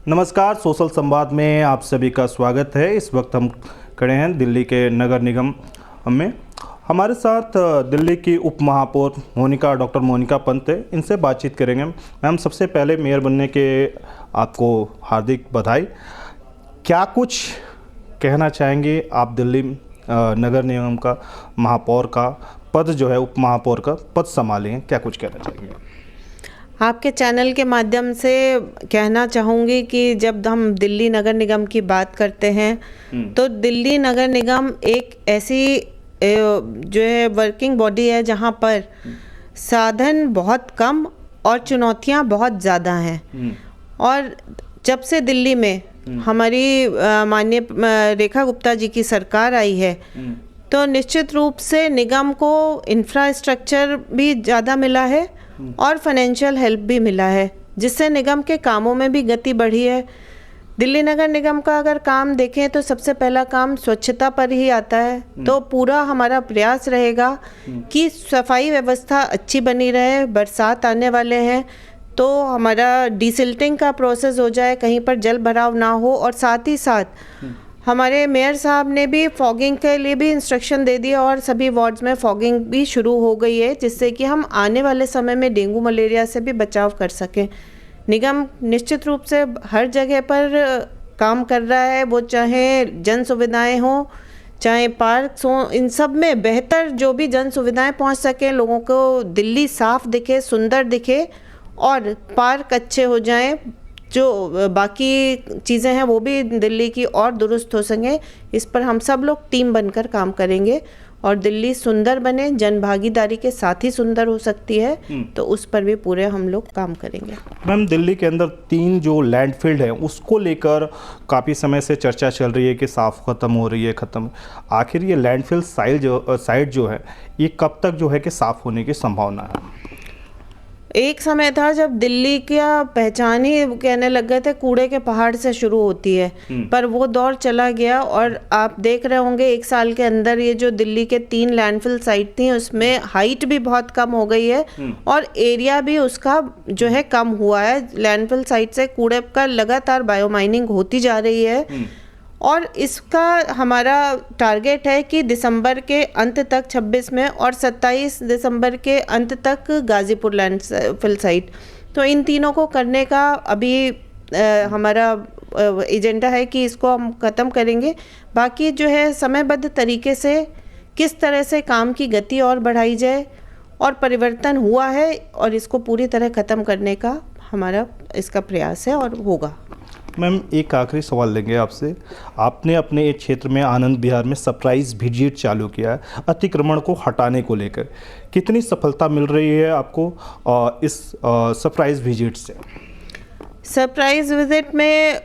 नमस्कार, सोशल संवाद में आप सभी का स्वागत है। इस वक्त हम खड़े हैं दिल्ली के नगर निगम में। हमारे साथ दिल्ली की उप महापौर डॉक्टर मोनिका पंत है। इनसे बातचीत करेंगे। मैम, सबसे पहले मेयर बनने के आपको हार्दिक बधाई। क्या कुछ कहना चाहेंगे आप दिल्ली नगर निगम का महापौर का पद जो है, उप महापौर का पद संभालेंगे, क्या कुछ कहना चाहेंगे? आपके चैनल के माध्यम से कहना चाहूँगी कि जब हम दिल्ली नगर निगम की बात करते हैं तो दिल्ली नगर निगम एक ऐसी जो है वर्किंग बॉडी है जहाँ पर साधन बहुत कम और चुनौतियाँ बहुत ज़्यादा हैं। और जब से दिल्ली में हमारी माननीय रेखा गुप्ता जी की सरकार आई है तो निश्चित रूप से निगम को इंफ्रास्ट्रक्चर भी ज़्यादा मिला है और फाइनेंशियल हेल्प भी मिला है, जिससे निगम के कामों में भी गति बढ़ी है। दिल्ली नगर निगम का अगर काम देखें तो सबसे पहला काम स्वच्छता पर ही आता है। तो पूरा हमारा प्रयास रहेगा कि सफाई व्यवस्था अच्छी बनी रहे। बरसात आने वाले हैं तो हमारा डिसिल्टिंग का प्रोसेस हो जाए, कहीं पर जल भराव ना हो। और साथ ही साथ हमारे मेयर साहब ने भी फॉगिंग के लिए भी इंस्ट्रक्शन दे दिया और सभी वार्ड्स में फॉगिंग भी शुरू हो गई है, जिससे कि हम आने वाले समय में डेंगू मलेरिया से भी बचाव कर सकें। निगम निश्चित रूप से हर जगह पर काम कर रहा है, वो चाहे जन सुविधाएँ हों, चाहे पार्क्स हों, इन सब में बेहतर जो भी जन सुविधाएँ पहुँच सकें, लोगों को दिल्ली साफ़ दिखे, सुंदर दिखे और पार्क अच्छे हो जाएँ, जो बाकी चीज़ें हैं वो भी दिल्ली की और दुरुस्त हो सकें। इस पर हम सब लोग टीम बनकर काम करेंगे और दिल्ली सुंदर बने, जन भागीदारी के साथ ही सुंदर हो सकती है, तो उस पर भी पूरे हम लोग काम करेंगे। मैम, दिल्ली के अंदर 3 जो लैंडफिल है उसको लेकर काफ़ी समय से चर्चा चल रही है कि साफ ख़त्म हो रही है, ख़त्म। आखिर ये लैंडफिल साइट जो है ये कब तक जो है कि साफ़ होने की संभावना है? एक समय था जब दिल्ली का पहचान ही कहने लग गए थे कूड़े के पहाड़ से शुरू होती है, पर वो दौर चला गया। और आप देख रहे होंगे 1 साल के अंदर ये जो दिल्ली के 3 लैंडफिल साइट थी उसमें हाइट भी बहुत कम हो गई है और एरिया भी उसका जो है कम हुआ है। लैंडफिल साइट से कूड़े का लगातार बायोमाइनिंग होती जा रही है और इसका हमारा टारगेट है कि दिसंबर के अंत तक 26 में और 27 दिसंबर के अंत तक गाज़ीपुर लैंडफिल साइट, तो इन तीनों को करने का अभी हमारा एजेंडा है कि इसको हम ख़त्म करेंगे। बाकी जो है समयबद्ध तरीके से किस तरह से काम की गति और बढ़ाई जाए और परिवर्तन हुआ है और इसको पूरी तरह ख़त्म करने का हमारा इसका प्रयास है और होगा। मैम, एक आखिरी सवाल लेंगे आपसे। आपने अपने एक क्षेत्र में आनंद विहार में सरप्राइज विजिट चालू किया है अतिक्रमण को हटाने को लेकर। कितनी सफलता मिल रही है आपको इस सरप्राइज विजिट से? सरप्राइज विजिट में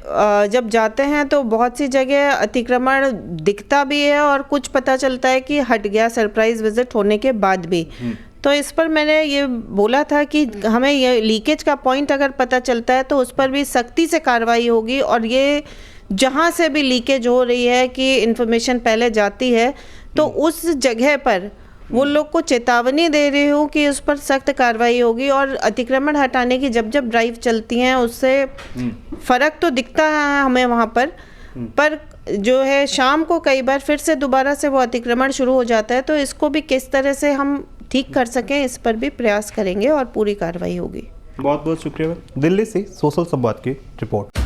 जब जाते हैं तो बहुत सी जगह अतिक्रमण दिखता भी है और कुछ पता चलता है कि हट गया सरप्राइज विजिट होने के बाद भी। तो इस पर मैंने ये बोला था कि हमें ये लीकेज का पॉइंट अगर पता चलता है तो उस पर भी सख्ती से कार्रवाई होगी। और ये जहाँ से भी लीकेज हो रही है कि इन्फॉर्मेशन पहले जाती है तो उस जगह पर वो लोग को चेतावनी दे रही हूँ कि उस पर सख्त कार्रवाई होगी। और अतिक्रमण हटाने की जब ड्राइव चलती हैं उससे फ़र्क तो दिखता है हमें वहाँ पर जो है शाम को कई बार फिर से दोबारा से वो अतिक्रमण शुरू हो जाता है। तो इसको भी किस तरह से हम ठीक कर सकें इस पर भी प्रयास करेंगे और पूरी कार्रवाई होगी। बहुत बहुत शुक्रिया। दिल्ली से सोशल संवाद की रिपोर्ट।